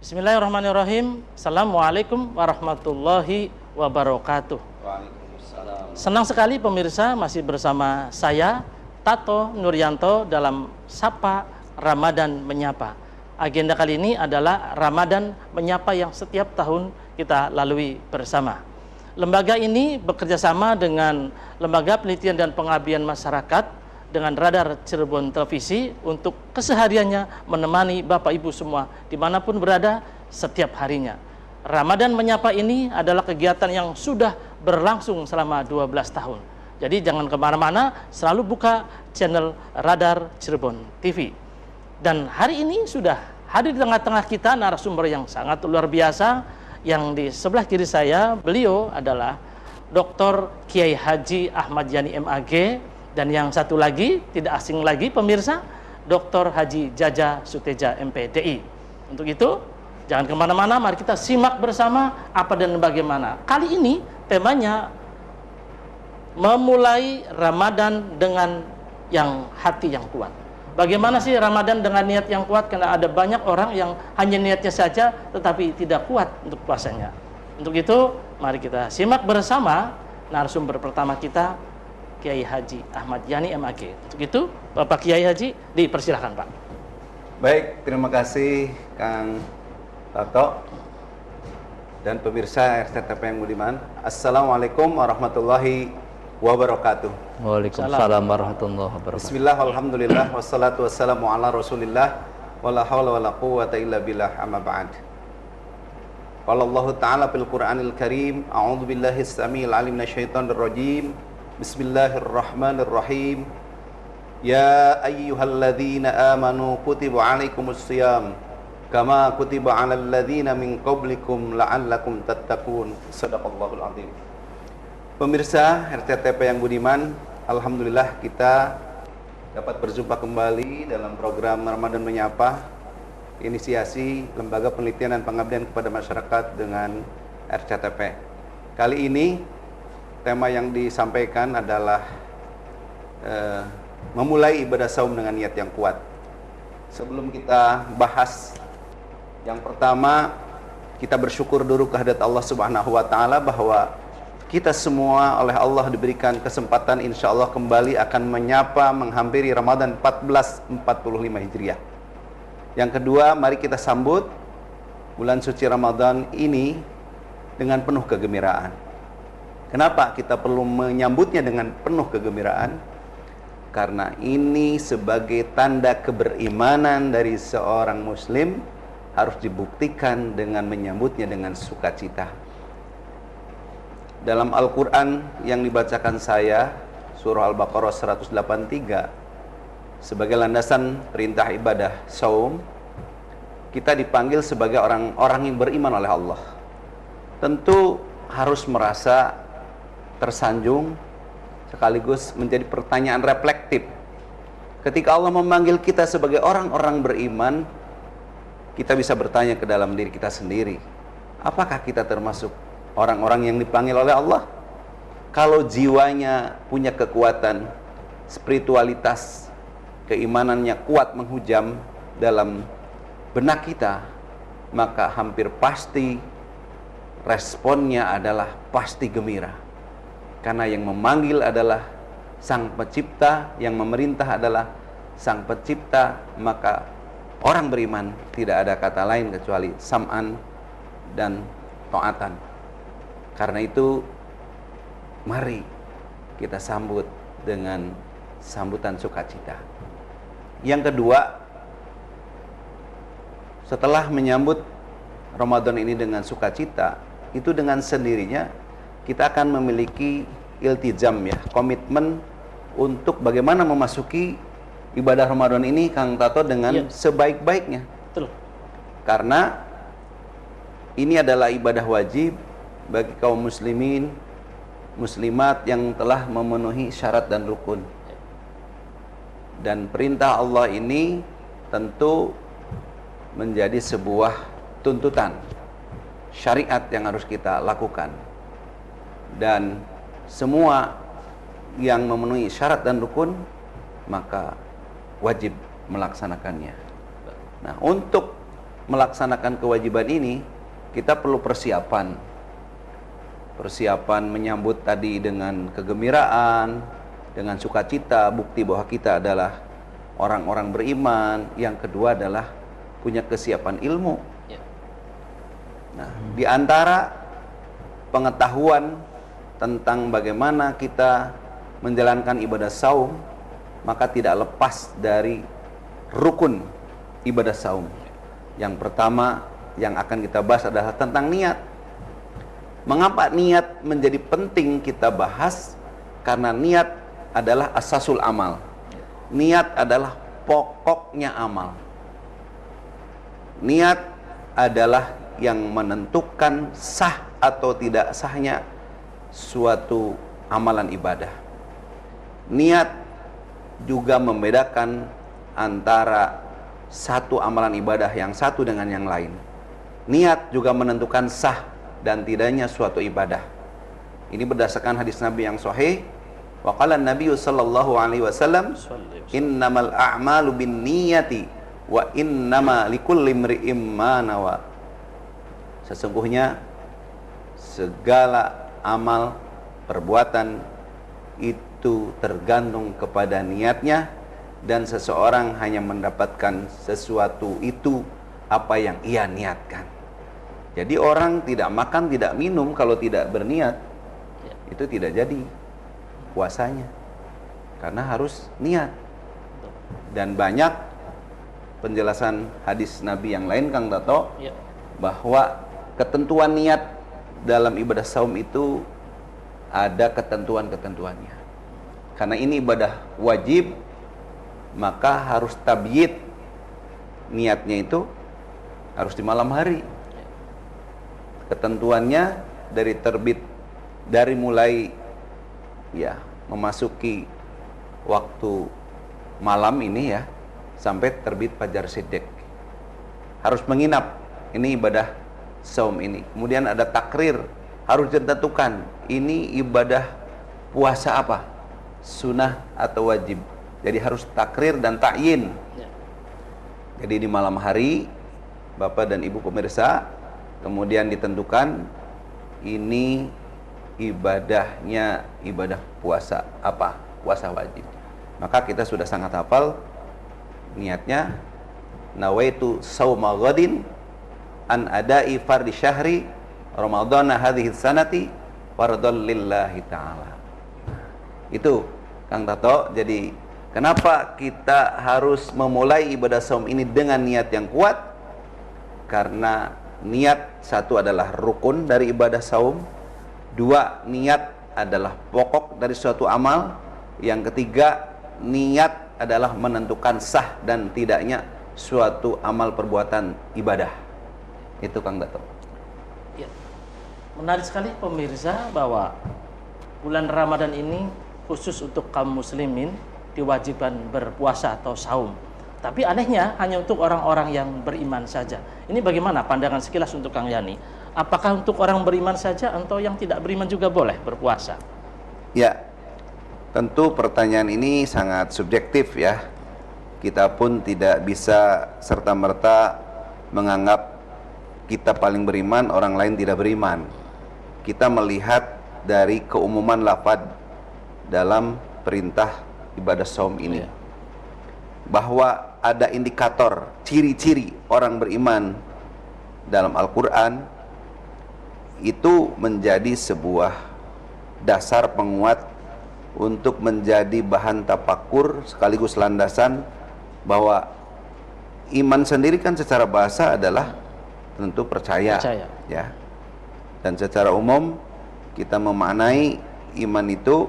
Bismillahirrahmanirrahim. Assalamualaikum warahmatullahi wabarakatuh. Waalaikumsalam. Senang sekali pemirsa masih bersama saya Tato Nuryanto dalam Sapa Ramadan Menyapa. Agenda kali ini adalah Ramadan Menyapa yang setiap tahun kita lalui bersama. Lembaga ini bekerja sama dengan Lembaga Penelitian dan Pengabdian Masyarakat dengan Radar Cirebon Televisi untuk kesehariannya menemani Bapak Ibu semua dimanapun berada setiap harinya. Ramadan Menyapa ini adalah kegiatan yang sudah berlangsung selama 12 tahun. Jadi jangan kemana-mana, selalu buka channel Radar Cirebon TV. Dan hari ini sudah hadir di tengah-tengah kita narasumber yang sangat luar biasa. Yang di sebelah kiri saya, beliau adalah Dr. Kiai Haji Ahmad Yani MAG. Dan yang satu lagi, tidak asing lagi pemirsa, Dr. Haji Jaja Suteja MPDI. Untuk itu, jangan kemana-mana, mari kita simak bersama apa dan bagaimana. Kali ini temanya memulai Ramadan dengan yang hati yang kuat. Bagaimana sih Ramadan dengan niat yang kuat? Karena ada banyak orang yang hanya niatnya saja tetapi tidak kuat untuk puasanya. Untuk itu, mari kita simak bersama narasumber pertama kita, Kiai Haji Ahmad Yani MAG. Untuk itu, Bapak Kiai Haji, dipersilahkan Pak. Baik, terima kasih Kang Tato dan pemirsa RCTP yang budiman. Assalamualaikum warahmatullahi wabarakatuh. Waalaikumsalam warahmatullahi wabarakatuh. Bismillah, alhamdulillah, wassalatu wassalamu ala rasulillah, wala hawla wala quwwata illa billah, amma ba'd. Qala Allah Ta'ala fil Qur'anil Karim, a'udzu billahi as-sami'il 'alim minasyaitonir rajim. Bismillahirrahmanirrahim. Ya ayyuhalladzina amanu kutiba 'alaikumus shiyam kama kutiba 'alal ladzina min qablikum la'allakum tattaqun. Shadaqallahul 'azim. Pemirsa RCTP yang budiman, alhamdulillah kita dapat berjumpa kembali dalam program Ramadan Menyapa, inisiasi Lembaga Penelitian dan Pengabdian kepada Masyarakat dengan RCTP. Kali ini tema yang disampaikan adalah memulai ibadah saum dengan niat yang kuat. Sebelum kita bahas, yang pertama kita bersyukur dulu kehadirat Allah Subhanahu wa Ta'ala bahwa kita semua oleh Allah diberikan kesempatan insya Allah kembali akan menyapa menghampiri Ramadan 1445 Hijriah. Yang kedua, mari kita sambut bulan suci Ramadan ini dengan penuh kegembiraan. Kenapa kita perlu menyambutnya dengan penuh kegembiraan? Karena ini sebagai tanda keberimanan dari seorang muslim harus dibuktikan dengan menyambutnya dengan sukacita. Dalam Al-Quran yang dibacakan saya, surah Al-Baqarah 183, sebagai landasan perintah ibadah saum, kita dipanggil sebagai orang-orang yang beriman oleh Allah. Tentu harus merasa tersanjung, sekaligus menjadi pertanyaan reflektif. Ketika Allah memanggil kita sebagai orang-orang beriman, kita bisa bertanya ke dalam diri kita sendiri, apakah kita termasuk orang-orang yang dipanggil oleh Allah? Kalau jiwanya punya kekuatan, spiritualitas, keimanannya kuat menghujam dalam benak kita, maka hampir pasti responnya adalah pasti gembira. Karena yang memanggil adalah Sang Pencipta, yang memerintah adalah Sang Pencipta, maka orang beriman tidak ada kata lain kecuali sam'an dan ta'atan. Karena itu, mari kita sambut dengan sambutan sukacita. Yang kedua, setelah menyambut Ramadan ini dengan sukacita, itu dengan sendirinya kita akan memiliki iltizam, ya, komitmen untuk bagaimana memasuki ibadah Ramadan ini, Kang Tato, dengan sebaik-baiknya. Betul. Karena ini adalah ibadah wajib bagi kaum muslimin, muslimat yang telah memenuhi syarat dan rukun. Dan perintah Allah ini tentu menjadi sebuah tuntutan syariat yang harus kita lakukan. Dan semua yang memenuhi syarat dan rukun maka wajib melaksanakannya. Nah, untuk melaksanakan kewajiban ini, kita perlu persiapan. Persiapan menyambut tadi dengan kegembiraan, dengan sukacita, bukti bahwa kita adalah orang-orang beriman. Yang kedua adalah punya kesiapan ilmu. Nah, di antara pengetahuan tentang bagaimana kita menjalankan ibadah saum, maka tidak lepas dari rukun ibadah saum. Yang pertama yang akan kita bahas adalah tentang niat. Mengapa niat menjadi penting kita bahas? Karena niat adalah asasul amal. Niat adalah pokoknya amal. Niat adalah yang menentukan sah atau tidak sahnya suatu amalan ibadah. Niat juga membedakan antara satu amalan ibadah yang satu dengan yang lain. Niat juga menentukan sah dan tidaknya suatu ibadah. Ini berdasarkan hadis Nabi yang sahih. Wa qala Nabi sallallahu alaihi wasallam, "Innamal a'malu binniyati wa innama likulli imri'im ma nawa." Sesungguhnya segala amal perbuatan itu tergantung kepada niatnya, dan seseorang hanya mendapatkan sesuatu itu apa yang ia niatkan. Jadi orang tidak makan, tidak minum kalau tidak berniat, itu tidak jadi puasanya, karena harus niat. Dan banyak penjelasan hadis Nabi yang lain, Kang Tato, bahwa ketentuan niat dalam ibadah saum itu ada ketentuan-ketentuannya. Karena ini ibadah wajib, maka harus tabyid. Niatnya itu harus di malam hari. Ketentuannya dari terbit, dari mulai memasuki waktu malam ini sampai terbit fajar siddiq. Harus menginap. Ini ibadah saum ini. Kemudian ada takrir, harus ditentukan ini ibadah puasa apa, sunnah atau wajib. Jadi harus takrir dan ta'yin. Jadi di malam hari, Bapak dan Ibu pemirsa, kemudian ditentukan ini ibadahnya ibadah puasa apa, puasa wajib. Maka kita sudah sangat hafal niatnya, nawaitu sauma ghadin an adai fardi syahri ramadhana hadhihi sanati fardhan lillahi ta'ala. Itu Kang Tato. Jadi kenapa kita harus memulai ibadah saum ini dengan niat yang kuat? Karena niat satu adalah rukun dari ibadah saum, dua, niat adalah pokok dari suatu amal, yang ketiga, niat adalah menentukan sah dan tidaknya suatu amal perbuatan ibadah. Itu Kang Dato. Ya. Menarik sekali pemirsa bahwa bulan Ramadan ini khusus untuk kaum muslimin diwajibkan berpuasa atau saum. Tapi anehnya hanya untuk orang-orang yang beriman saja. Ini bagaimana pandangan sekilas untuk Kang Yani? Apakah untuk orang beriman saja atau yang tidak beriman juga boleh berpuasa? Ya, tentu pertanyaan ini sangat subjektif ya. Kita pun tidak bisa serta-merta menganggap kita paling beriman, orang lain tidak beriman. Kita melihat dari keumuman lafaz dalam perintah ibadah saum ini, bahwa ada indikator, ciri-ciri orang beriman dalam Al-Quran, itu menjadi sebuah dasar penguat untuk menjadi bahan tafakur sekaligus landasan bahwa iman sendiri kan secara bahasa adalah tentu percaya. Ya. Dan secara umum kita memaknai iman itu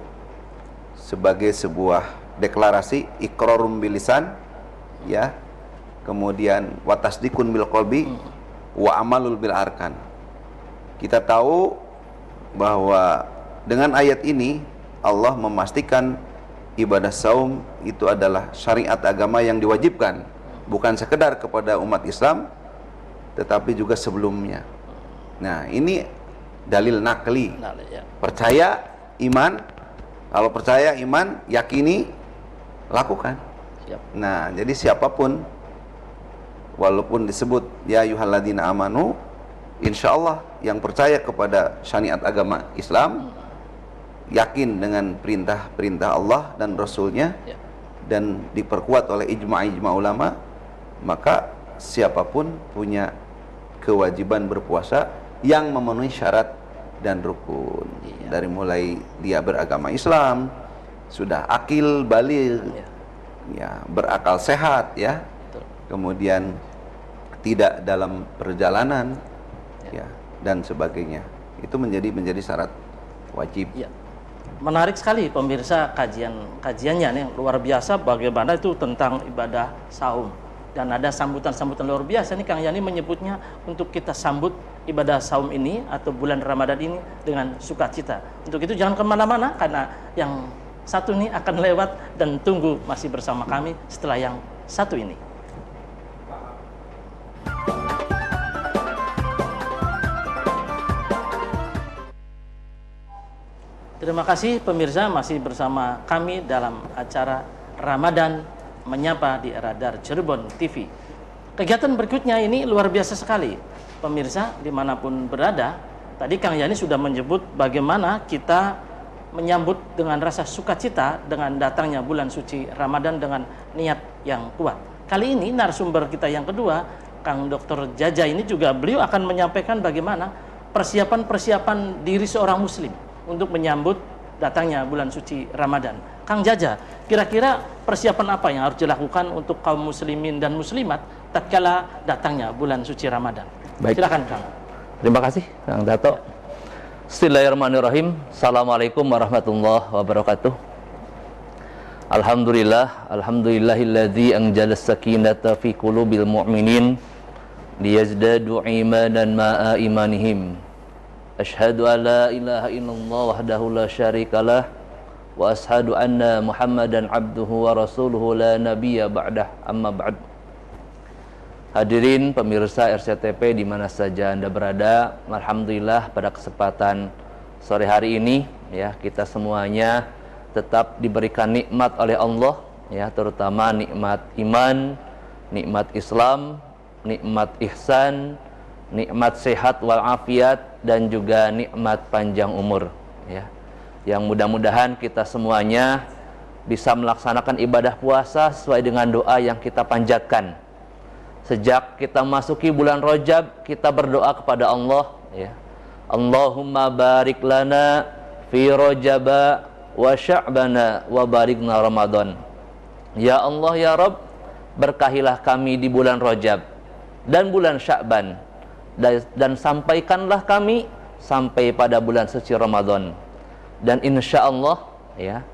sebagai sebuah deklarasi, iqrarum bilisan, ya, kemudian wa tasdikun bil qalbi wa amalul bil arkan. Kita tahu bahwa dengan ayat ini Allah memastikan ibadah saum itu adalah syariat agama yang diwajibkan, bukan sekedar kepada umat Islam tetapi juga sebelumnya. Nah, ini dalil nakli. Percaya, iman. Kalau percaya, iman, yakini, lakukan. Nah, jadi siapapun walaupun disebut ya ayyuhalladzina amanu, insya Allah yang percaya kepada syariat agama Islam, yakin dengan perintah-perintah Allah dan Rasulnya, dan diperkuat oleh ijma' ulama, maka siapapun punya kewajiban berpuasa yang memenuhi syarat dan rukun. Dari mulai dia beragama Islam, sudah akil baligh, ya, berakal sehat, ya, kemudian tidak dalam perjalanan, ya, dan sebagainya. Itu menjadi syarat wajib. Ya. Menarik sekali pemirsa kajiannya nih, luar biasa bagaimana itu tentang ibadah saum. Dan ada sambutan-sambutan luar biasa nih Kang Yani menyebutnya untuk kita sambut ibadah saum ini atau bulan Ramadan ini dengan sukacita. Untuk itu jangan kemana-mana, karena yang satu ini akan lewat, dan tunggu masih bersama kami setelah yang satu ini. Terima kasih pemirsa, masih bersama kami dalam acara Ramadan Menyapa di Radar Cirebon TV. Kegiatan berikutnya ini luar biasa sekali pemirsa dimanapun berada. Tadi Kang Yani sudah menyebut bagaimana kita menyambut dengan rasa sukacita dengan datangnya bulan suci Ramadan dengan niat yang kuat. Kali ini narasumber kita yang kedua, Kang Dr. Jaja, ini juga beliau akan menyampaikan bagaimana persiapan diri seorang muslim untuk menyambut datangnya bulan suci Ramadan. Kang Jaja, kira-kira persiapan apa yang harus dilakukan untuk kaum muslimin dan muslimat tatkala datangnya bulan suci Ramadan? Baik. Silakan Kang. Terima kasih Kang Dato. Bismillahirrahmanirrahim. Assalamualaikum warahmatullahi wabarakatuh. Alhamdulillahilladzi anzala as-sakinata fi qulubil mu'minin liyazdadu imanan ma'a imanihim. Asyhadu an la ilaha illallah wahdahu la syarikalah wa ashhadu anna Muhammadan abduhu wa rasuluhu la nabiyya ba'dah, amma ba'd. Hadirin pemirsa RCTP di mana saja Anda berada, alhamdulillah pada kesempatan sore hari ini, ya, kita semuanya tetap diberikan nikmat oleh Allah, ya, terutama nikmat iman, nikmat Islam, nikmat ihsan, nikmat sehat walafiat, dan juga nikmat panjang umur, ya. Yang mudah-mudahan kita semuanya bisa melaksanakan ibadah puasa sesuai dengan doa yang kita panjatkan. Sejak kita masuki bulan Rajab, kita berdoa kepada Allah, ya. Allahumma barik lana fi Rajaba wa Sya'bana wa barikna Ramadan. Ya Allah ya Rabb, berkahilah kami di bulan Rajab dan bulan Sya'ban, dan sampaikanlah kami sampai pada bulan suci Ramadan. Dan insya Allah, ya,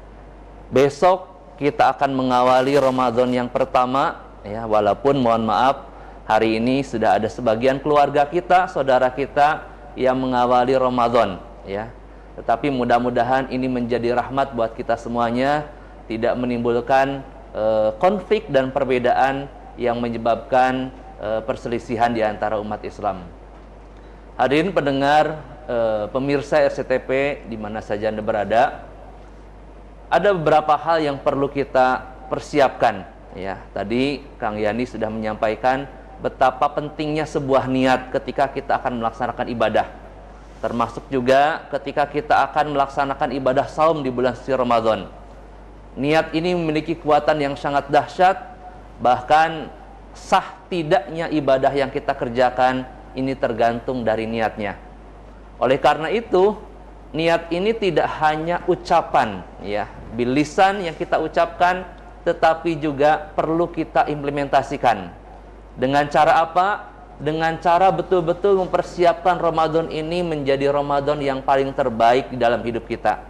besok kita akan mengawali Ramadan yang pertama, ya, walaupun mohon maaf hari ini sudah ada sebagian keluarga kita, saudara kita yang mengawali Ramadan, ya. Tetapi mudah-mudahan ini menjadi rahmat buat kita semuanya, tidak menimbulkan konflik dan perbedaan yang menyebabkan perselisihan di antara umat Islam. Hadirin pendengar, pemirsa RCTP di mana saja Anda berada, ada beberapa hal yang perlu kita persiapkan, ya. Tadi Kang Yani sudah menyampaikan betapa pentingnya sebuah niat ketika kita akan melaksanakan ibadah, termasuk juga ketika kita akan melaksanakan ibadah saum di bulan suci Ramadan. Niat ini memiliki kekuatan yang sangat dahsyat, bahkan sah tidaknya ibadah yang kita kerjakan ini tergantung dari niatnya. Oleh karena itu, niat ini tidak hanya ucapan, ya, bilisan yang kita ucapkan, tetapi juga perlu kita implementasikan. Dengan cara apa? Dengan cara betul-betul mempersiapkan Ramadan ini menjadi Ramadan yang paling terbaik di dalam hidup kita.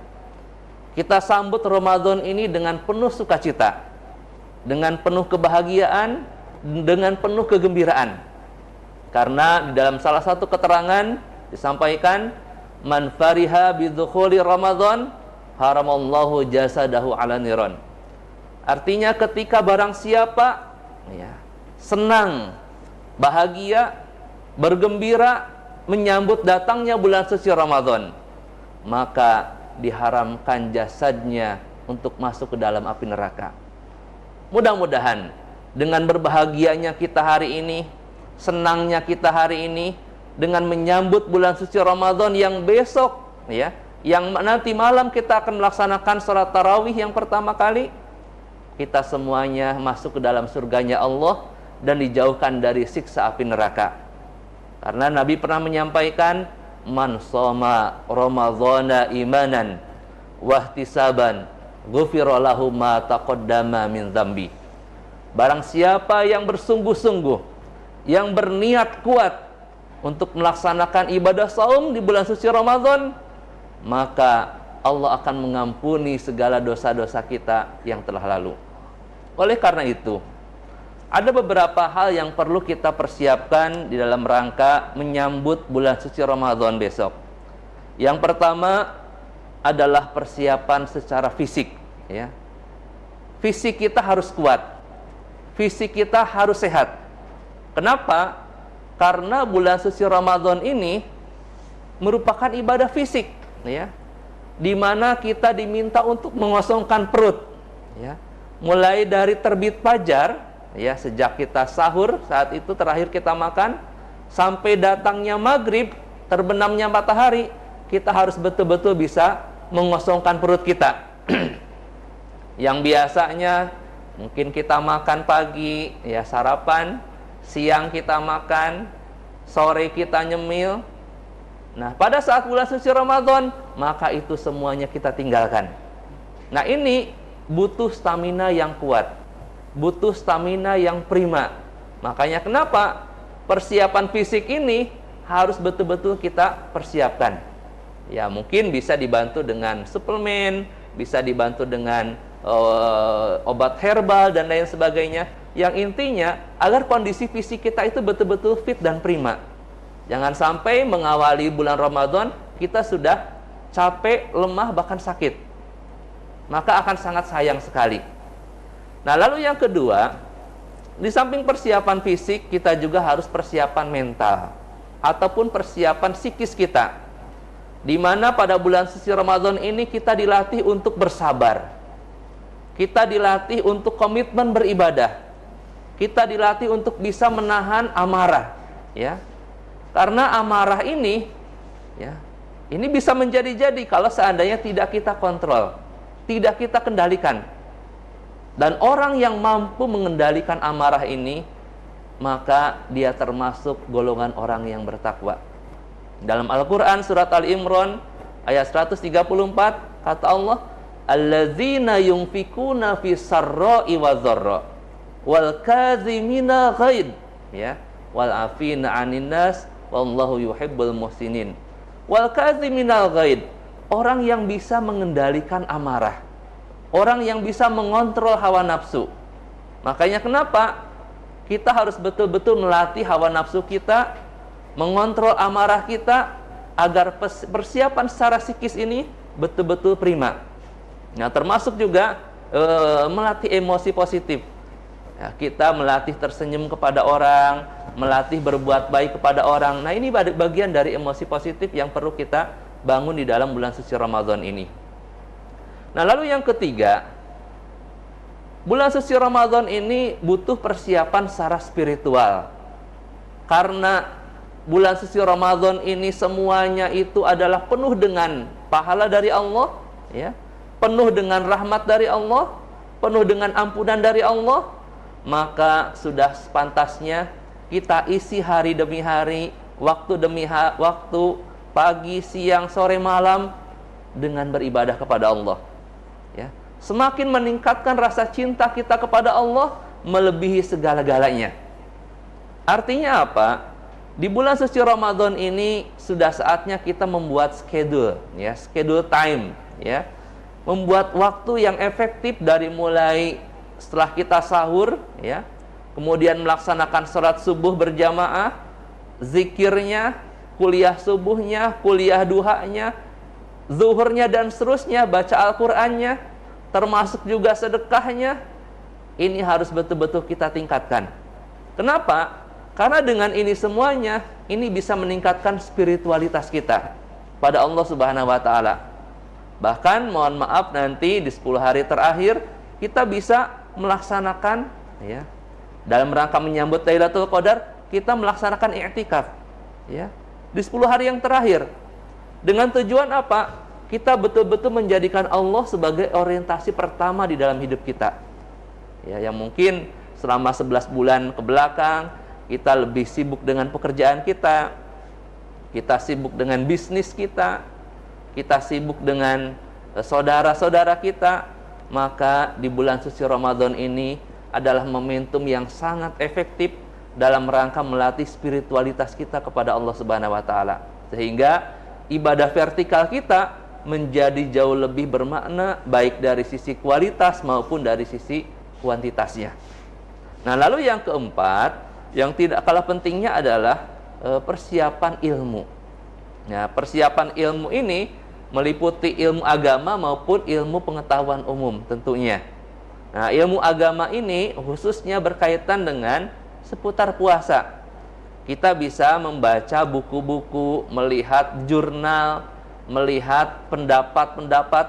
Kita sambut Ramadan ini dengan penuh sukacita, dengan penuh kebahagiaan, dengan penuh kegembiraan. Karena di dalam salah satu keterangan disampaikan, man fariha bidukhuli Ramadan haramallahu jasadahu ala niran. Artinya ketika barang siapa, ya, senang, bahagia, bergembira menyambut datangnya bulan suci Ramadan, maka diharamkan jasadnya untuk masuk ke dalam api neraka. Mudah-mudahan dengan berbahagianya kita hari ini, senangnya kita hari ini, dengan menyambut bulan suci Ramadan yang besok, ya, yang nanti malam kita akan melaksanakan sholat tarawih yang pertama kali, kita semuanya masuk ke dalam surganya Allah dan dijauhkan dari siksa api neraka. Karena Nabi pernah menyampaikan, man shoma ramadhana imanan wahtisaban ghufira lahu ma taqaddama min dzambi. Barang siapa yang bersungguh-sungguh, yang berniat kuat untuk melaksanakan ibadah saum di bulan suci Ramadan, maka Allah akan mengampuni segala dosa-dosa kita yang telah lalu. Oleh karena itu, ada beberapa hal yang perlu kita persiapkan di dalam rangka menyambut bulan suci Ramadan besok. Yang pertama adalah persiapan secara fisik, ya. Fisik kita harus kuat. Fisik kita harus sehat. Kenapa? Karena bulan suci Ramadan ini merupakan ibadah fisik, ya, di mana kita diminta untuk mengosongkan perut, ya, mulai dari terbit fajar, ya, sejak kita sahur, saat itu terakhir kita makan, sampai datangnya maghrib, terbenamnya matahari, kita harus betul-betul bisa mengosongkan perut kita. Yang biasanya mungkin kita makan pagi, ya, sarapan, siang kita makan, sore kita nyemil. Nah, pada saat bulan suci Ramadan, maka itu semuanya kita tinggalkan. Nah, ini butuh stamina yang kuat, butuh stamina yang prima. Makanya kenapa persiapan fisik ini harus betul-betul kita persiapkan. Ya, mungkin bisa dibantu dengan suplemen, bisa dibantu dengan obat herbal dan lain sebagainya. Yang intinya agar kondisi fisik kita itu betul-betul fit dan prima. Jangan sampai mengawali bulan Ramadan kita sudah capek, lemah, bahkan sakit. Maka akan sangat sayang sekali. Nah, lalu yang kedua, di samping persiapan fisik, kita juga harus persiapan mental ataupun persiapan psikis kita. Di mana pada bulan suci Ramadan ini kita dilatih untuk bersabar. Kita dilatih untuk komitmen beribadah. Kita dilatih untuk bisa menahan amarah, ya. Karena amarah ini, ya, ini bisa menjadi-jadi kalau seandainya tidak kita kontrol, tidak kita kendalikan. Dan orang yang mampu mengendalikan amarah ini, maka dia termasuk golongan orang yang bertakwa. Dalam Al-Quran surat Al-Imran ayat 134 kata Allah, alladzina yunfikuna fi sarra'i wa dharra wal kazimina ghaid, ya, wal afina 'anin nas wallahu yuhibbul muhsinin. Wal kazimina ghaid, orang yang bisa mengendalikan amarah, orang yang bisa mengontrol hawa nafsu. Makanya kenapa kita harus betul-betul melatih hawa nafsu kita, mengontrol amarah kita, agar persiapan secara psikis ini betul-betul prima. Nah, termasuk juga melatih emosi positif. Ya, kita melatih tersenyum kepada orang, melatih berbuat baik kepada orang. Nah, ini bagian dari emosi positif yang perlu kita bangun di dalam bulan suci Ramadan ini. Nah, lalu yang ketiga, bulan suci Ramadan ini butuh persiapan secara spiritual. Karena bulan suci Ramadan ini semuanya itu adalah penuh dengan pahala dari Allah, ya, penuh dengan rahmat dari Allah, penuh dengan ampunan dari Allah. Maka sudah sepantasnya kita isi hari demi hari, waktu demi waktu, pagi, siang, sore, malam dengan beribadah kepada Allah, ya. Semakin meningkatkan rasa cinta kita kepada Allah melebihi segala-galanya. Artinya apa? Di bulan suci Ramadan ini sudah saatnya kita membuat schedule, ya, schedule time, ya. Membuat waktu yang efektif dari mulai setelah kita sahur, ya, kemudian melaksanakan sholat subuh berjamaah, zikirnya, kuliah subuhnya, kuliah duhanya, zuhurnya dan seterusnya, baca Al-Qur'annya, termasuk juga sedekahnya. Ini harus betul-betul kita tingkatkan. Kenapa? Karena dengan ini semuanya, ini bisa meningkatkan spiritualitas kita pada Allah Subhanahu wa Ta'ala. Bahkan mohon maaf nanti di 10 hari terakhir kita bisa melaksanakan, ya, dalam rangka menyambut Lailatul Qadar, kita melaksanakan i'tikaf, ya, di 10 hari yang terakhir. Dengan tujuan apa? Kita betul-betul menjadikan Allah sebagai orientasi pertama di dalam hidup kita. Ya, yang mungkin selama 11 bulan ke belakang kita lebih sibuk dengan pekerjaan kita sibuk dengan bisnis kita sibuk dengan saudara-saudara kita, maka di bulan suci Ramadan ini adalah momentum yang sangat efektif dalam rangka melatih spiritualitas kita kepada Allah Subhanahu wa taala, sehingga ibadah vertikal kita menjadi jauh lebih bermakna, baik dari sisi kualitas maupun dari sisi kuantitasnya. Nah, lalu yang keempat, yang tidak kalah pentingnya adalah persiapan ilmu. Nah, persiapan ilmu ini meliputi ilmu agama maupun ilmu pengetahuan umum tentunya. Nah, ilmu agama ini khususnya berkaitan dengan seputar puasa. Kita bisa membaca buku-buku, melihat jurnal, melihat pendapat-pendapat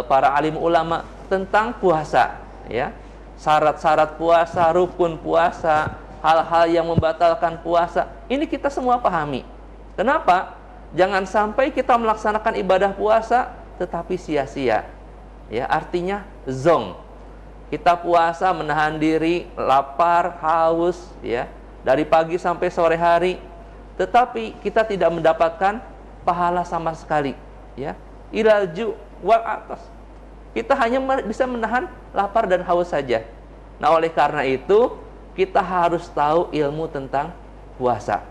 para alim ulama tentang puasa, ya. Syarat-syarat puasa, rukun puasa, hal-hal yang membatalkan puasa, ini kita semua pahami. Kenapa? Jangan sampai kita melaksanakan ibadah puasa tetapi sia-sia. Ya, artinya zong. Kita puasa menahan diri, lapar, haus, ya, dari pagi sampai sore hari, tetapi kita tidak mendapatkan pahala sama sekali, ya. Ilaju wal atas. Kita hanya bisa menahan lapar dan haus saja. Nah, oleh karena itu kita harus tahu ilmu tentang puasa.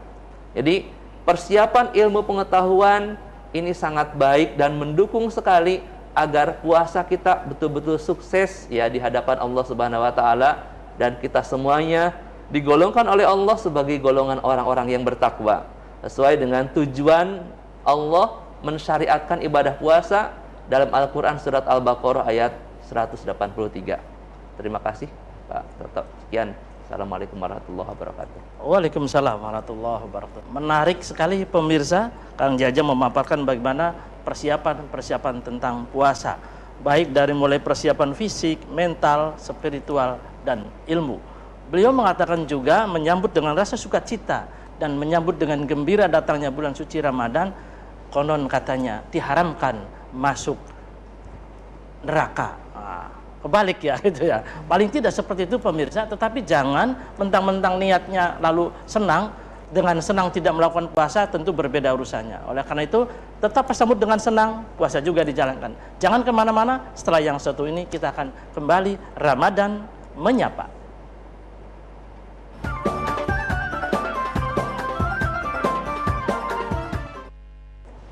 Jadi persiapan ilmu pengetahuan ini sangat baik dan mendukung sekali agar puasa kita betul-betul sukses, ya, di hadapan Allah Subhanahu wa taala, dan kita semuanya digolongkan oleh Allah sebagai golongan orang-orang yang bertakwa sesuai dengan tujuan Allah mensyariatkan ibadah puasa dalam Al-Qur'an surat Al-Baqarah ayat 183. Terima kasih Pak Toto. Sekian. Assalamualaikum warahmatullahi wabarakatuh. Waalaikumsalam warahmatullahi wabarakatuh. Menarik sekali pemirsa, Kang Jaja memaparkan bagaimana persiapan tentang puasa, baik dari mulai persiapan fisik, mental, spiritual, dan ilmu. Beliau mengatakan juga menyambut dengan rasa sukacita dan menyambut dengan gembira datangnya bulan suci Ramadan, konon katanya diharamkan masuk neraka. Kebalik ya, gitu ya. Paling tidak seperti itu pemirsa, tetapi jangan mentang-mentang niatnya lalu senang, dengan senang tidak melakukan puasa tentu berbeda urusannya. Oleh karena itu tetap sambut dengan senang, puasa juga dijalankan. Jangan kemana-mana, setelah yang satu ini kita akan kembali Ramadan menyapa.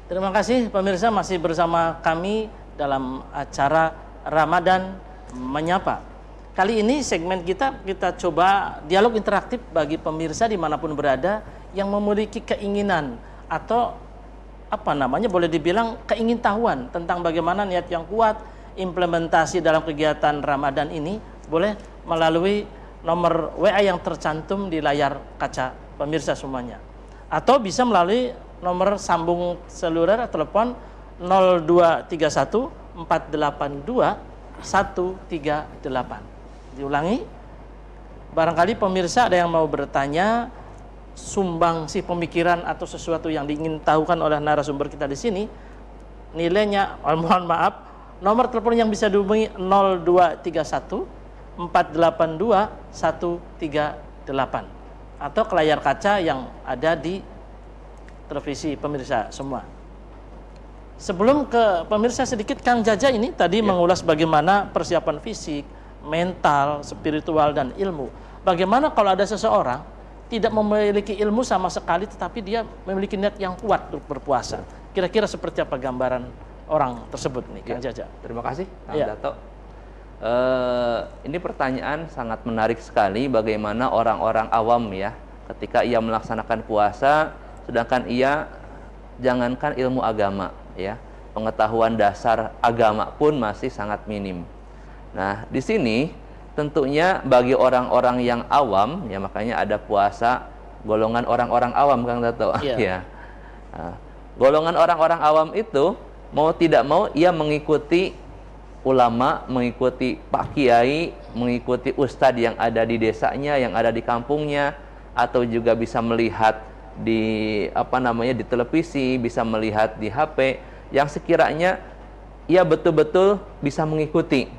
Terima kasih pemirsa, masih bersama kami dalam acara Ramadan Menyapa. Kali ini segmen kita coba dialog interaktif bagi pemirsa dimanapun berada yang memiliki keinginan atau boleh dibilang keingintahuan tentang bagaimana niat yang kuat implementasi dalam kegiatan Ramadan ini, boleh melalui nomor WA yang tercantum di layar kaca pemirsa semuanya, atau bisa melalui nomor sambung seluler telepon 0231 482 138. Diulangi, barangkali pemirsa ada yang mau bertanya, sumbang si pemikiran atau sesuatu yang diingin tahukan oleh narasumber kita di sini, nilainya, mohon maaf, nomor telepon yang bisa dihubungi 0231 482 138 atau ke layar kaca yang ada di televisi pemirsa semua. Sebelum ke pemirsa sedikit, Kang Jaja ini tadi mengulas bagaimana persiapan fisik, mental, spiritual, dan ilmu. Bagaimana kalau ada seseorang tidak memiliki ilmu sama sekali tetapi dia memiliki niat yang kuat untuk berpuasa? Kira-kira seperti apa gambaran orang tersebut nih, Kang Jaja? Terima kasih Kang Dato. Ini pertanyaan sangat menarik sekali, bagaimana orang-orang awam ya ketika ia melaksanakan puasa sedangkan ia jangankan ilmu agama ya, pengetahuan dasar agama pun masih sangat minim. Nah, di sini tentunya bagi orang-orang yang awam ya, makanya ada puasa golongan orang-orang awam, Kang Dato. Ya. Nah, golongan orang-orang awam itu mau tidak mau ia mengikuti ulama, mengikuti Pak Kiai, mengikuti ustadz yang ada di desanya, yang ada di kampungnya, atau juga bisa melihat di di televisi, bisa melihat di HP, yang sekiranya ia betul-betul bisa mengikuti.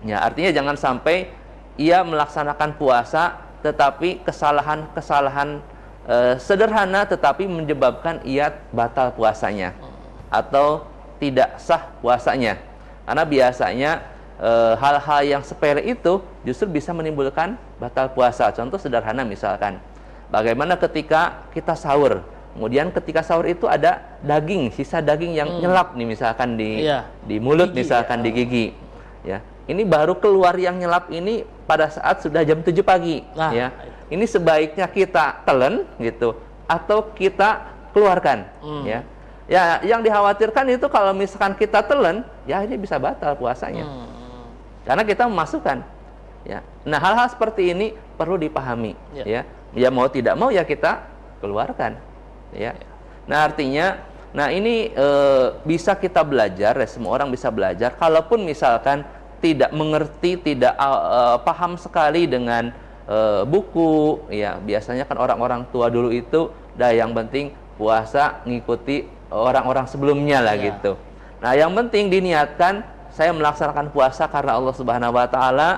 Ya, artinya jangan sampai ia melaksanakan puasa tetapi kesalahan-kesalahan sederhana tetapi menyebabkan ia batal puasanya atau tidak sah puasanya. Karena biasanya hal-hal yang sepele itu justru bisa menimbulkan batal puasa. Contoh sederhana misalkan, bagaimana ketika kita sahur, kemudian ketika sahur itu ada daging, sisa daging yang nyelap nih misalkan di mulut, gigi, misalkan di gigi. Ya, ini baru keluar yang nyelap ini pada saat sudah jam 7 pagi. Nah, ya, ini sebaiknya kita telan gitu atau kita keluarkan. Ya. Ya, yang dikhawatirkan itu kalau misalkan kita telan, ya ini bisa batal puasanya. Karena kita memasukkan. Ya. Nah, hal-hal seperti ini perlu dipahami. Ya. Ya mau tidak mau ya kita keluarkan. Ya. Nah, artinya, ini bisa kita belajar, ya, semua orang bisa belajar. Kalaupun misalkan tidak mengerti, tidak paham sekali dengan buku, ya biasanya kan orang-orang tua dulu itu, yang penting puasa ngikuti orang-orang sebelumnya lah gitu. Nah, yang penting diniatkan saya melaksanakan puasa karena Allah Subhanahu wa taala,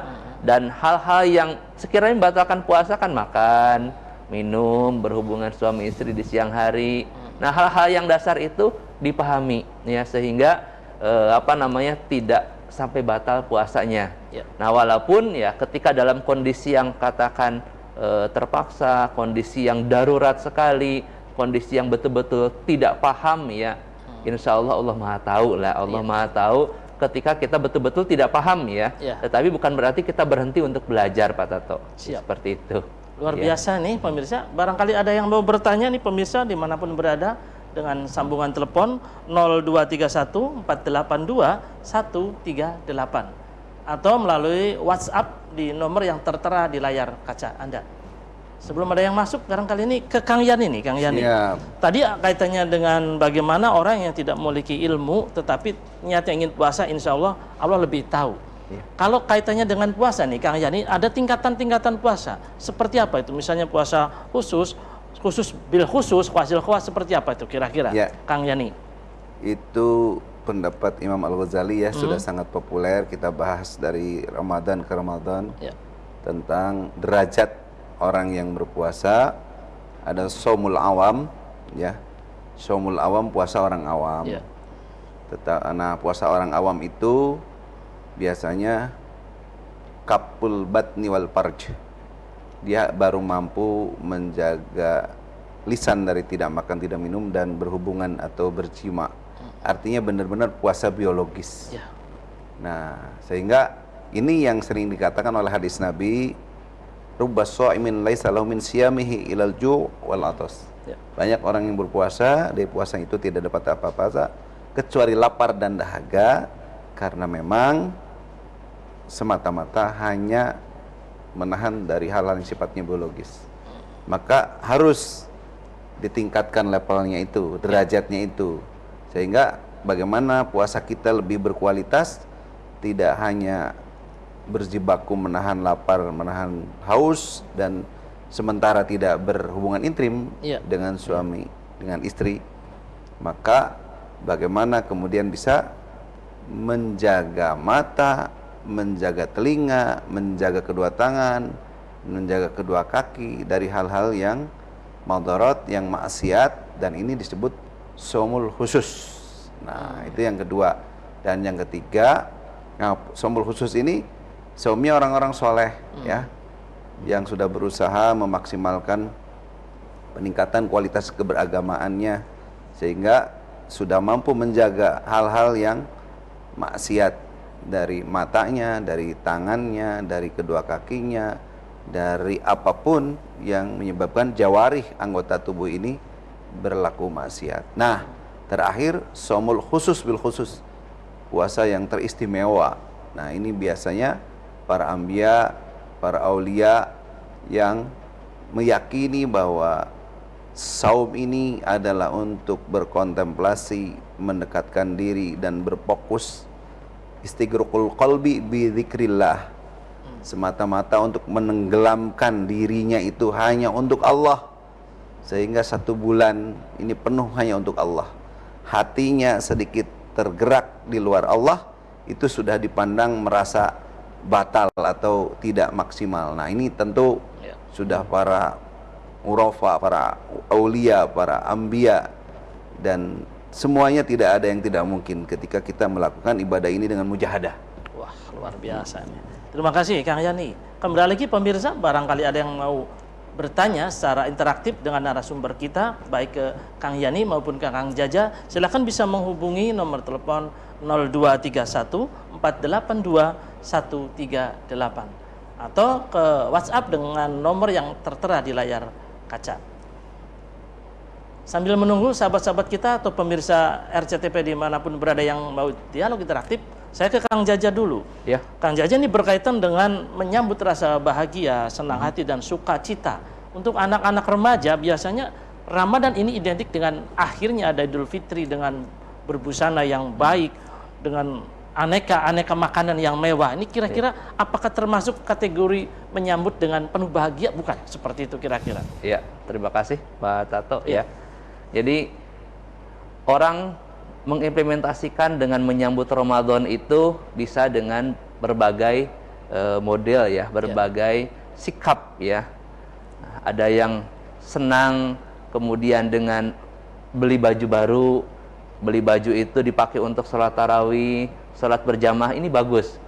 dan hal-hal yang sekiranya membatalkan puasa kan makan, minum, berhubungan suami istri di siang hari. Nah, hal-hal yang dasar itu dipahami ya sehingga tidak sampai batal puasanya. Nah, walaupun ya ketika dalam kondisi yang katakan terpaksa, kondisi yang darurat sekali, kondisi yang betul-betul tidak paham ya, insya Allah Allah Maha Tahu lah, Allah Maha Tahu ketika kita betul-betul tidak paham ya. Tetapi bukan berarti kita berhenti untuk belajar, Pak Tato. Seperti itu. Luar biasa nih pemirsa. Barangkali ada yang mau bertanya nih pemirsa dimanapun berada, dengan sambungan telepon 0231 482 138 atau melalui WhatsApp di nomor yang tertera di layar kaca Anda. Sebelum ada yang masuk, barangkali ini ke Kang Yani nih, Kang Yani. Tadi kaitannya dengan bagaimana orang yang tidak memiliki ilmu tetapi niatnya ingin puasa, insya Allah Allah lebih tahu. Kalau kaitannya dengan puasa nih, Kang Yani, ada tingkatan-tingkatan puasa. Seperti apa itu? Misalnya puasa khusus bil khusus, khawasil khas, seperti apa itu kira-kira, Kang Yani? Itu pendapat Imam Al-Ghazali ya, sudah sangat populer. Kita bahas dari Ramadan ke Ramadan tentang derajat orang yang berpuasa. Ada shaumul awam ya, shaumul awam, puasa orang awam. Nah, puasa orang awam itu biasanya kapul batni wal farj, dia baru mampu menjaga lisan dari tidak makan, tidak minum, dan berhubungan atau bercima. Artinya benar-benar puasa biologis. Nah, sehingga ini yang sering dikatakan oleh hadis Nabi, rubba sha'imin laisa lahu min siyamihi ilal ju' wal atas. Banyak orang yang berpuasa, dari puasa itu tidak dapat apa-apa kecuali lapar dan dahaga, karena memang semata-mata hanya menahan dari hal-hal yang sifatnya biologis. Maka harus ditingkatkan levelnya itu, derajatnya itu, sehingga bagaimana puasa kita lebih berkualitas, tidak hanya berjibaku menahan lapar, menahan haus, dan sementara tidak berhubungan intim dengan suami, dengan istri. Maka bagaimana kemudian bisa menjaga mata, menjaga telinga, menjaga kedua tangan, menjaga kedua kaki dari hal-hal yang madarat, yang maksiat, dan ini disebut shaumul khusus. Nah, itu yang kedua. Dan yang ketiga, shaumul khusus ini shaumnya orang-orang soleh ya, yang sudah berusaha memaksimalkan peningkatan kualitas keberagamaannya, sehingga sudah mampu menjaga hal-hal yang maksiat dari matanya, dari tangannya, dari kedua kakinya, dari apapun yang menyebabkan jawarih anggota tubuh ini berlaku maksiat. Nah, terakhir shaumul khusus bil khusus, puasa yang teristimewa. Nah, ini biasanya para anbiya, para aulia yang meyakini bahwa saum ini adalah untuk berkontemplasi, mendekatkan diri dan berfokus istighraqul qalbi bi dzikrillah, semata-mata untuk menenggelamkan dirinya itu hanya untuk Allah, sehingga 1 bulan ini penuh hanya untuk Allah. Hatinya sedikit tergerak di luar Allah, itu sudah dipandang merasa batal atau tidak maksimal. Nah, ini tentu sudah para urafa, para aulia, para ambia, dan semuanya tidak ada yang tidak mungkin ketika kita melakukan ibadah ini dengan mujahadah. Wah, luar biasa nih. Terima kasih Kang Yani. Kembali lagi pemirsa, barangkali ada yang mau bertanya secara interaktif dengan narasumber kita, baik ke Kang Yani maupun ke Kang Jaja, silakan bisa menghubungi nomor telepon 0231 482 138 atau ke WhatsApp dengan nomor yang tertera di layar kaca. Sambil menunggu sahabat-sahabat kita atau pemirsa RCTP dimanapun berada yang mau dialog interaktif, saya ke Kang Jaja dulu. Ya. Kang Jaja ini berkaitan dengan menyambut rasa bahagia, senang hati dan sukacita. Untuk anak-anak remaja biasanya Ramadan ini identik dengan akhirnya ada Idul Fitri dengan berbusana yang baik, dengan aneka makanan yang mewah. Ini kira-kira apakah termasuk kategori menyambut dengan penuh bahagia? Bukan, seperti itu kira-kira. Ya, terima kasih Pak Tato ya. Jadi orang mengimplementasikan dengan menyambut Ramadan itu bisa dengan berbagai model ya, berbagai sikap ya. Ada yang senang, kemudian dengan beli baju baru, beli baju itu dipakai untuk sholat tarawih, sholat berjamaah, ini bagus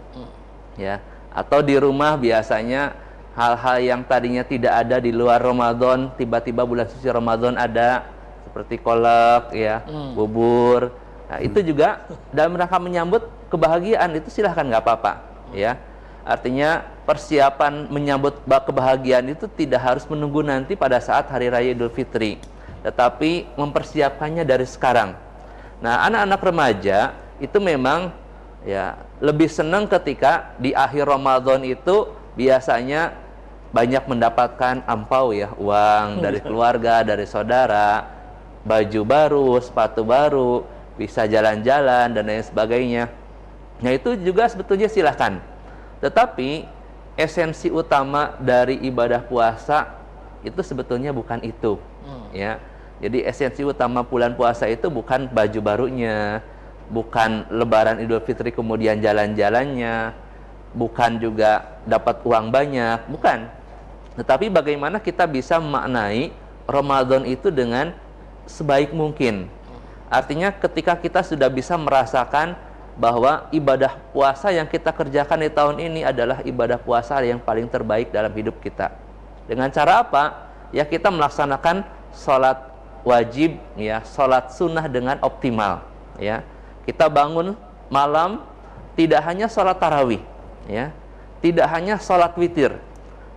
ya. Atau di rumah biasanya hal-hal yang tadinya tidak ada di luar Ramadan, tiba-tiba bulan suci Ramadan ada, seperti kolak ya, bubur. Nah, itu juga dalam rangka menyambut kebahagiaan, itu silahkan, nggak apa-apa ya. Artinya persiapan menyambut kebahagiaan itu tidak harus menunggu nanti pada saat hari raya Idul Fitri, tetapi mempersiapkannya dari sekarang. Nah, anak-anak remaja itu memang ya lebih senang ketika di akhir Ramadan itu biasanya banyak mendapatkan ampau ya, uang dari keluarga, dari saudara, baju baru, sepatu baru, bisa jalan-jalan dan lain sebagainya. Nah, itu juga sebetulnya silahkan. Tetapi esensi utama dari ibadah puasa itu sebetulnya bukan itu ya. Jadi esensi utama bulan puasa itu bukan baju barunya, bukan lebaran Idul Fitri kemudian jalan-jalannya, bukan juga dapat uang banyak, bukan. Tetapi bagaimana kita bisa memaknai Ramadan itu dengan sebaik mungkin. Artinya ketika kita sudah bisa merasakan bahwa ibadah puasa yang kita kerjakan di tahun ini adalah ibadah puasa yang paling terbaik dalam hidup kita. Dengan cara apa? Ya, kita melaksanakan sholat wajib ya, sholat sunnah dengan optimal ya. Kita bangun malam tidak hanya sholat tarawih ya, tidak hanya sholat witir,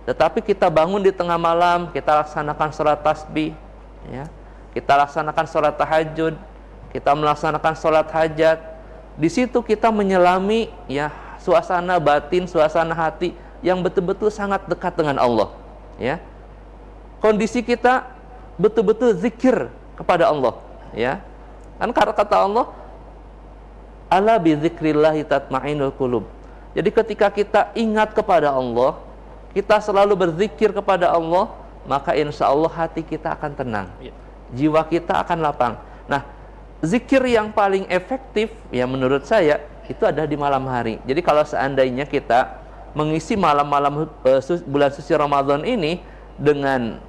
tetapi kita bangun di tengah malam, kita laksanakan sholat tasbih ya, kita laksanakan sholat tahajud, kita melaksanakan sholat hajat. Di situ kita menyelami ya suasana batin, suasana hati yang betul-betul sangat dekat dengan Allah ya. Kondisi kita betul-betul zikir kepada Allah ya. Kan kata Allah, ala bi dzikrillahi tatma'innul qulub. Jadi ketika kita ingat kepada Allah, kita selalu berzikir kepada Allah, maka insya Allah hati kita akan tenang, jiwa kita akan lapang. Nah, zikir yang paling efektif ya menurut saya itu ada di malam hari. Jadi kalau seandainya kita mengisi malam-malam bulan suci Ramadan ini dengan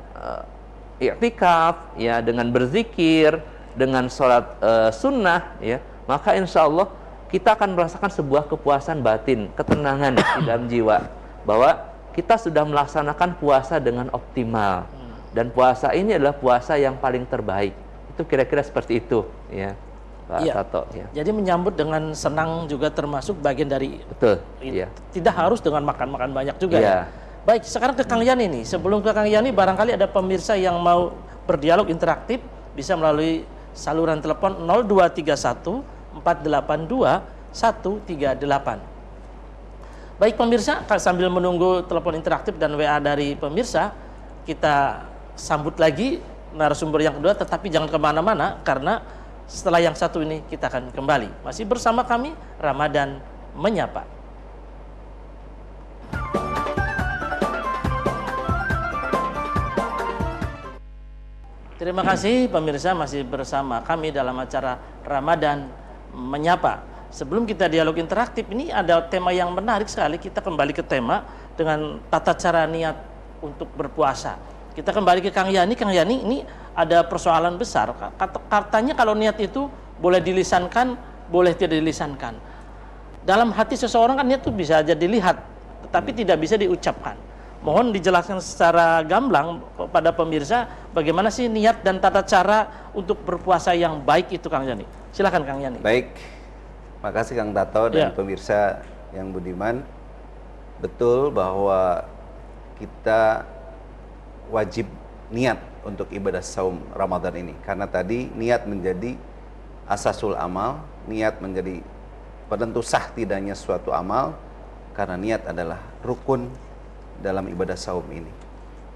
i'tikaf ya, dengan berzikir, dengan sholat sunnah ya, maka insya Allah kita akan merasakan sebuah kepuasan batin, ketenangan di dalam jiwa, bahwa kita sudah melaksanakan puasa dengan optimal, dan puasa ini adalah puasa yang paling terbaik. Itu kira-kira seperti itu ya, Pak Tato ya. Jadi menyambut dengan senang juga termasuk bagian dari, betul ya. Tidak harus dengan makan-makan banyak juga ya. ya. Baik, sekarang ke Kang Yani nih. Sebelum ke Kang Yani, barangkali ada pemirsa yang mau berdialog interaktif, bisa melalui saluran telepon 0231 482 138. Baik pemirsa, sambil menunggu telepon interaktif dan WA dari pemirsa, kita sambut lagi narasumber yang kedua, tetapi jangan kemana-mana, karena setelah yang satu ini kita akan kembali. Masih bersama kami, Ramadan menyapa. Terima kasih pemirsa, masih bersama kami dalam acara Ramadan Menyapa. Sebelum kita dialog interaktif, ini ada tema yang menarik sekali. Kita kembali ke tema dengan tata cara niat untuk berpuasa. Kita kembali ke Kang Yani. Kang Yani, ini ada persoalan besar. Katanya kalau niat itu boleh dilisankan, boleh tidak dilisankan. Dalam hati seseorang kan niat itu bisa aja dilihat, tetapi tidak bisa diucapkan. Mohon dijelaskan secara gamblang kepada pemirsa bagaimana sih niat dan tata cara untuk berpuasa yang baik itu, Kang Yani. Silakan Kang Yani. Baik, makasih Kang Tato dan pemirsa yang budiman. Betul bahwa kita wajib niat untuk ibadah saum Ramadan ini, karena tadi niat menjadi asasul amal, niat menjadi penentu sah tidaknya suatu amal, karena niat adalah rukun dalam ibadah saum ini.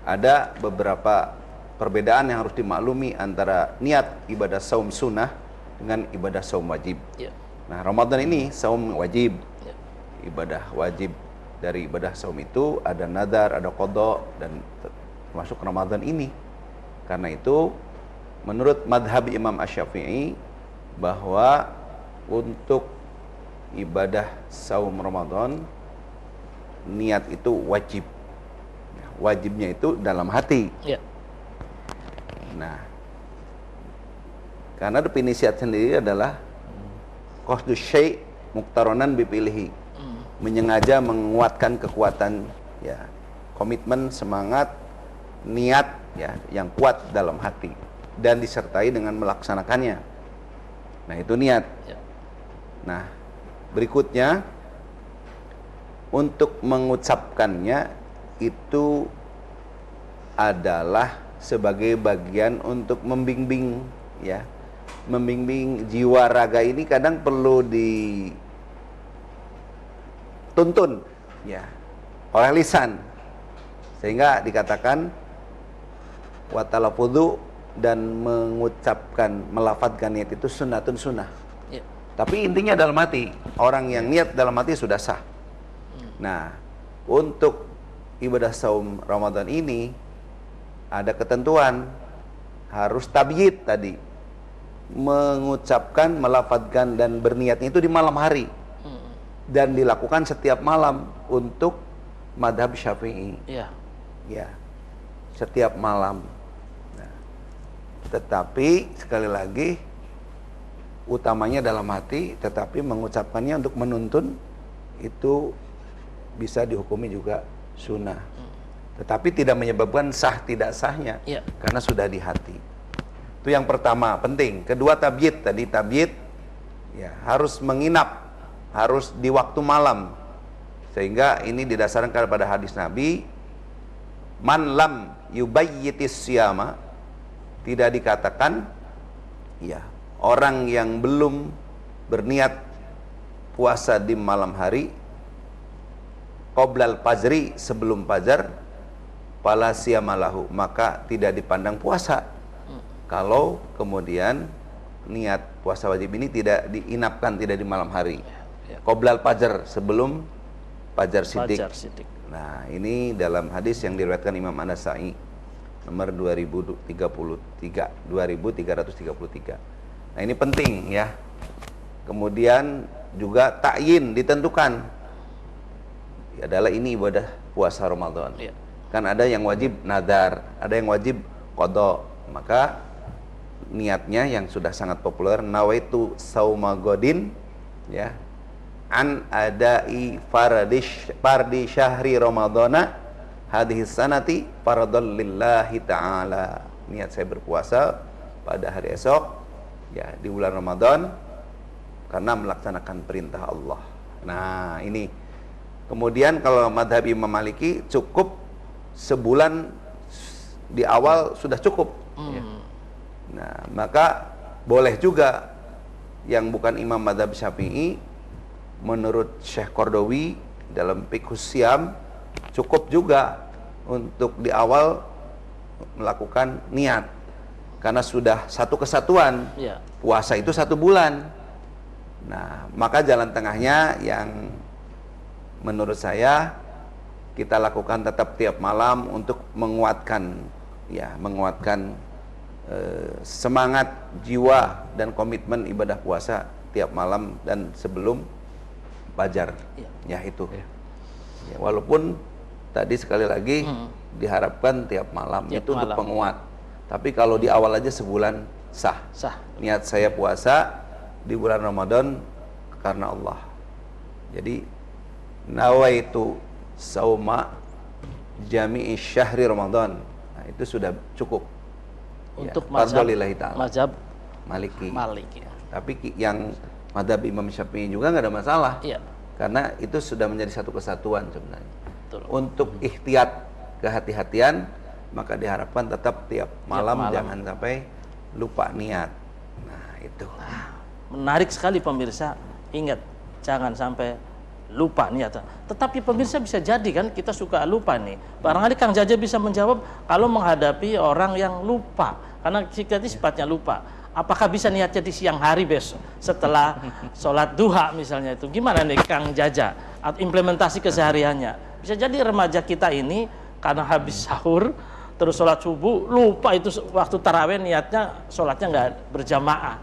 Ada beberapa perbedaan yang harus dimaklumi antara niat ibadah saum sunnah dengan ibadah saum wajib. Nah, Ramadan ini saum wajib, ibadah wajib. Dari ibadah saum itu ada nadar, ada qadha, dan termasuk Ramadan ini. Karena itu menurut madhab Imam Asy-Syafi'i bahwa untuk ibadah saum Ramadan niat itu wajib. Wajibnya itu dalam hati. Nah, karena definisi sendiri adalah qasdus syai' muqtaronan bipilihi, menyengaja menguatkan kekuatan, ya, komitmen, semangat, niat, ya, yang kuat dalam hati dan disertai dengan melaksanakannya. Nah, itu niat. Nah, berikutnya untuk mengucapkannya itu adalah sebagai bagian untuk membimbing, ya, membimbing jiwa raga ini kadang perlu dituntun, ya, oleh lisan, sehingga dikatakan watalafudhu, dan mengucapkan, melafadzkan niat itu sunnatun sunnah. Tapi intinya dalam hati, orang yang niat dalam hati sudah sah. Nah, untuk ibadah saum Ramadan ini ada ketentuan, harus tabyid tadi, mengucapkan, melafadzkan dan berniatnya itu di malam hari, dan dilakukan setiap malam untuk madhab Syafi'i. Ya, setiap malam. Nah, tetapi sekali lagi utamanya dalam hati, tetapi mengucapkannya untuk menuntun itu bisa dihukumi juga sunnah, tetapi tidak menyebabkan sah tidak sahnya, karena sudah di hati. Itu yang pertama, penting. Kedua, tabyid. Tadi tabyid, ya, harus menginap, harus di waktu malam, sehingga ini didasarkan pada hadis Nabi, man lam yubayyitis siyama, tidak dikatakan, ya, orang yang belum berniat puasa di malam hari, qoblal fajri, sebelum fajar, fala siyamalahu, maka tidak dipandang puasa. Kalau kemudian niat puasa wajib ini tidak diinapkan, tidak di malam hari. Qoblal fajar, sebelum fajar siddiq. Nah, ini dalam hadis yang diriwayatkan Imam An-Nasa'i nomor 2333. Nah, ini penting, ya. Kemudian juga ta'yin, ditentukan adalah ini ibadah puasa Ramadan. Kan ada yang wajib nadar, ada yang wajib qadha. Maka niatnya yang sudah sangat populer, nawaitu sauma godin, ya, an adai fardi syahri ramadhana hadhihi sanati faradhal lillahi ta'ala. Niat saya berpuasa pada hari esok, ya, di bulan Ramadan, karena melaksanakan perintah Allah. Nah, ini. Kemudian kalau madhab Imam Maliki cukup sebulan di awal sudah cukup. Nah, maka boleh juga yang bukan imam madhab Syafi'i, menurut Syekh Qardawi dalam Fiqhus Syam, cukup juga untuk di awal melakukan niat, karena sudah satu kesatuan. Puasa itu 1 bulan. Nah, maka jalan tengahnya yang menurut saya kita lakukan tetap tiap malam untuk menguatkan semangat jiwa dan komitmen ibadah puasa tiap malam dan sebelum fajar. Ya itu. Ya, walaupun tadi sekali lagi diharapkan tiap malam itu untuk penguat. Tapi kalau di awal aja sebulan sah. Niat saya puasa di bulan Ramadan karena Allah. Jadi nawaitu sauma jami'i syahri Ramadan. Nah, itu sudah cukup. Untuk mazhab Maliki. Ya. Tapi yang mazhab Imam Syafi'i juga nggak ada masalah. Iya. Karena itu sudah menjadi satu kesatuan sebenarnya. Betul. Untuk ihtiyat, kehati-hatian, maka diharapkan tetap tiap malam jangan sampai lupa niat. Nah, itu. Menarik sekali pemirsa. Ingat, jangan sampai lupa niat. Tetapi pemirsa bisa jadi kan kita suka lupa nih. Barangkali Kang Jaja bisa menjawab kalau menghadapi orang yang lupa. Karena kita ini sifatnya lupa. Apakah bisa niatnya di siang hari besok setelah sholat duha misalnya itu? Gimana nih Kang Jaja? Implementasi kesehariannya. Bisa jadi remaja kita ini karena habis sahur terus sholat subuh lupa itu waktu tarawih niatnya sholatnya nggak berjamaah.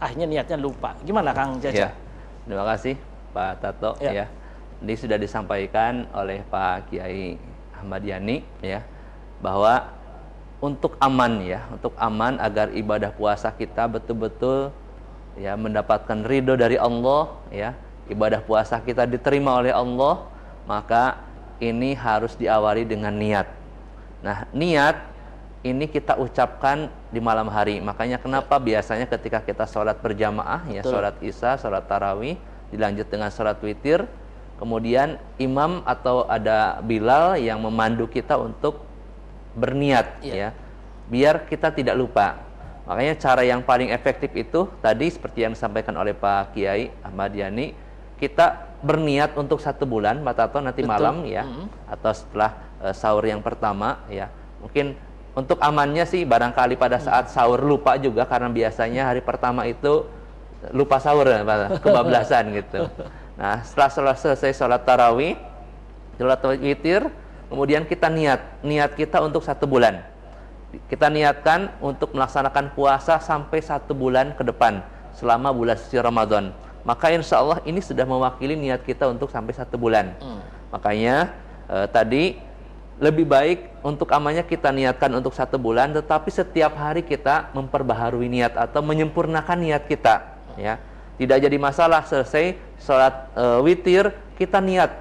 Akhirnya niatnya lupa. Gimana Kang Jaja? Ya, terima kasih Pak Tato. Ya. Ini sudah disampaikan oleh Pak Kiai Ahmad Yani ya, bahwa untuk aman agar ibadah puasa kita betul-betul ya mendapatkan ridho dari Allah ya, ibadah puasa kita diterima oleh Allah, maka ini harus diawali dengan niat. Nah, niat ini kita ucapkan di malam hari. Makanya kenapa biasanya ketika kita sholat berjamaah ya, sholat isya, sholat tarawih, dilanjut dengan sholat witir, kemudian imam atau ada Bilal yang memandu kita untuk berniat ya, biar kita tidak lupa. Makanya cara yang paling efektif itu tadi seperti yang disampaikan oleh Pak Kiai Ahmad Yani, kita berniat untuk 1 bulan, Pak Tato, nanti malam ya, atau setelah sahur yang pertama ya. Mungkin untuk amannya sih barangkali pada saat sahur lupa juga, karena biasanya hari pertama itu lupa sahur, kebablasan gitu. Nah, setelah selesai sholat tarawih, sholat witir, kemudian kita niat kita untuk 1 bulan. Kita niatkan untuk melaksanakan puasa sampai 1 bulan ke depan selama bulan suci Ramadan. Maka insya Allah ini sudah mewakili niat kita untuk sampai 1 bulan. Makanya tadi lebih baik untuk amannya kita niatkan untuk 1 bulan, tetapi setiap hari kita memperbaharui niat atau menyempurnakan niat kita. Ya, tidak jadi masalah selesai sholat witir kita niat,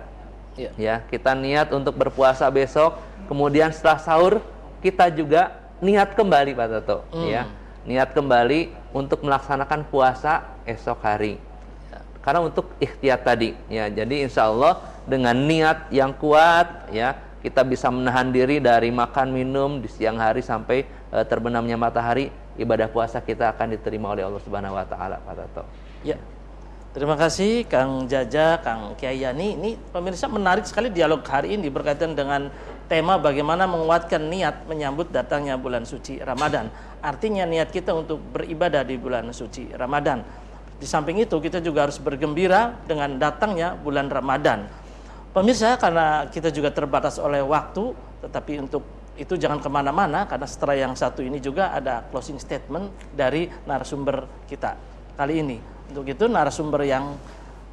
ya kita niat untuk berpuasa besok, kemudian setelah sahur kita juga niat kembali Pak Tato, ya niat kembali untuk melaksanakan puasa esok hari, karena untuk ikhtiyat tadi, ya jadi insya Allah dengan niat yang kuat, ya kita bisa menahan diri dari makan minum di siang hari sampai terbenamnya matahari. Ibadah puasa kita akan diterima oleh Allah Subhanahu wa taala, Pak Tato. Ya. Terima kasih Kang Jaja, Kang Kiai Yani. Ini pemirsa menarik sekali dialog hari ini berkaitan dengan tema bagaimana menguatkan niat menyambut datangnya bulan suci Ramadan. Artinya niat kita untuk beribadah di bulan suci Ramadan. Di samping itu kita juga harus bergembira dengan datangnya bulan Ramadan. Pemirsa, karena kita juga terbatas oleh waktu, tetapi untuk itu jangan kemana-mana, karena setelah yang satu ini juga ada closing statement dari narasumber kita kali ini. Untuk itu narasumber yang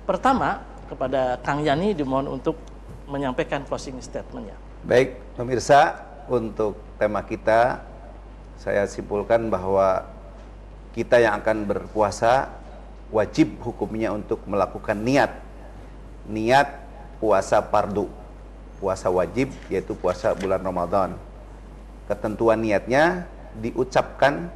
pertama kepada Kang Yani dimohon untuk menyampaikan closing statementnya. Baik pemirsa, untuk tema kita saya simpulkan bahwa kita yang akan berpuasa wajib hukumnya untuk melakukan niat puasa fardu, puasa wajib, yaitu puasa bulan Ramadan. Ketentuan niatnya diucapkan,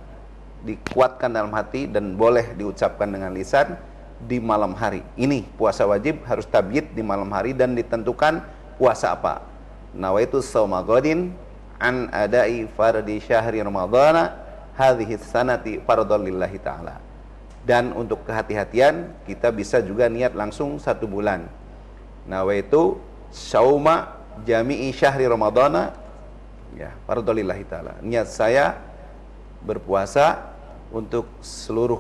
dikuatkan dalam hati dan boleh diucapkan dengan lisan di malam hari. Ini puasa wajib harus tabyid di malam hari dan ditentukan puasa apa. Nawaitu shauma ghadin an adai fardi syahri ramadhana hadhihi sanati fardhan lillahi ta'ala. Dan untuk kehati-hatian kita bisa juga niat langsung 1 bulan. Nawaitu shauma jami'i syahri ramadhana ya fardhan lillahi ta'ala. Niat saya berpuasa untuk seluruh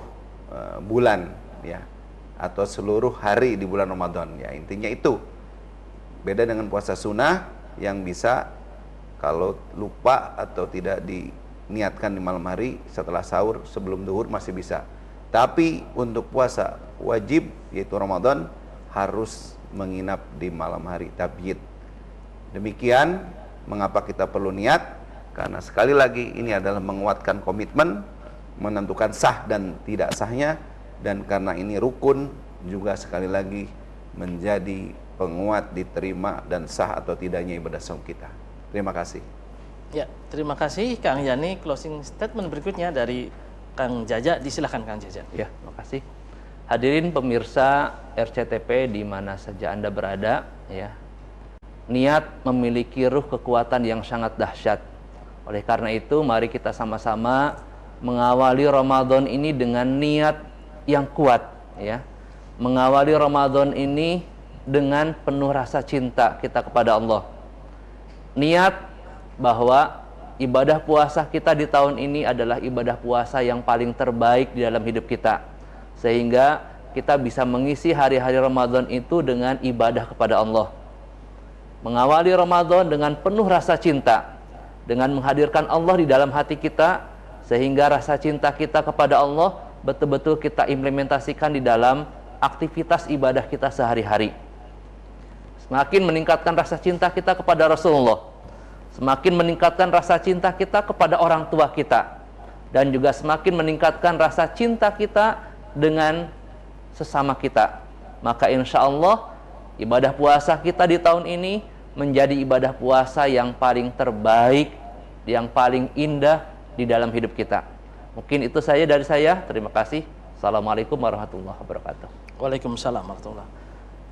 bulan ya, atau seluruh hari di bulan Ramadan. Ya, intinya itu. Beda dengan puasa sunnah yang bisa kalau lupa atau tidak diniatkan di malam hari setelah sahur sebelum duhur masih bisa. Tapi untuk puasa wajib yaitu Ramadan harus menginap di malam hari tabyid. Demikian mengapa kita perlu niat, karena sekali lagi ini adalah menguatkan komitmen, menentukan sah dan tidak sahnya, dan karena ini rukun juga sekali lagi menjadi penguat diterima dan sah atau tidaknya ibadah saum kita. Terima kasih. Ya, terima kasih Kang Yani. Closing statement berikutnya dari Kang Jaja, disilakan Kang Jaja. Ya, terima kasih. Hadirin pemirsa RCTP di mana saja Anda berada, ya. Niat memiliki ruh kekuatan yang sangat dahsyat. Oleh karena itu, mari kita sama-sama mengawali Ramadan ini dengan niat yang kuat, ya. Mengawali Ramadan ini dengan penuh rasa cinta kita kepada Allah. Niat bahwa ibadah puasa kita di tahun ini adalah ibadah puasa yang paling terbaik di dalam hidup kita, sehingga kita bisa mengisi hari-hari Ramadan itu dengan ibadah kepada Allah. Mengawali Ramadan dengan penuh rasa cinta, dengan menghadirkan Allah di dalam hati kita, sehingga rasa cinta kita kepada Allah betul-betul kita implementasikan di dalam aktivitas ibadah kita sehari-hari. Semakin meningkatkan rasa cinta kita kepada Rasulullah, semakin meningkatkan rasa cinta kita kepada orang tua kita, dan juga semakin meningkatkan rasa cinta kita dengan sesama kita. Maka insya Allah ibadah puasa kita di tahun ini menjadi ibadah puasa yang paling terbaik, yang paling indah di dalam hidup kita. Mungkin itu saja dari saya. Terima kasih. Assalamualaikum warahmatullahi wabarakatuh. Waalaikumsalam warahmatullahi wabarakatuh.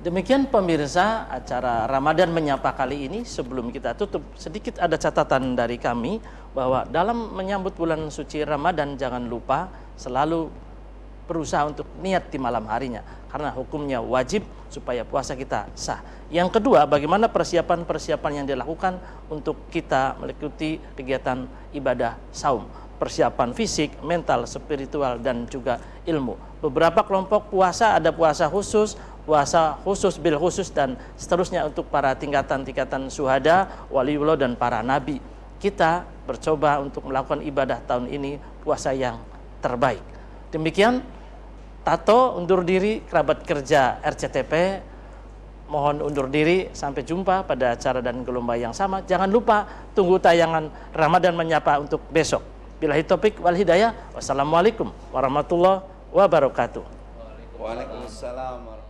Demikian pemirsa acara Ramadan Menyapa kali ini. Sebelum kita tutup, sedikit ada catatan dari kami bahwa dalam menyambut bulan suci Ramadan jangan lupa selalu berusaha untuk niat di malam harinya, karena hukumnya wajib supaya puasa kita sah. Yang kedua, bagaimana persiapan-persiapan yang dilakukan untuk kita mengikuti kegiatan ibadah saum. Persiapan fisik, mental, spiritual, dan juga ilmu. Beberapa kelompok puasa, ada puasa khusus bil khusus, dan seterusnya untuk para tingkatan-tingkatan syuhada, waliullah, dan para nabi. Kita bercoba untuk melakukan ibadah tahun ini puasa yang terbaik. Demikian, Tato undur diri, kerabat kerja RCTP mohon undur diri. Sampai jumpa pada acara dan gelombang yang sama. Jangan lupa tunggu tayangan Ramadan Menyapa untuk besok. Billahi taufik wal hidayah. Wassalamualaikum warahmatullahi wabarakatuh. Waalaikumsalam.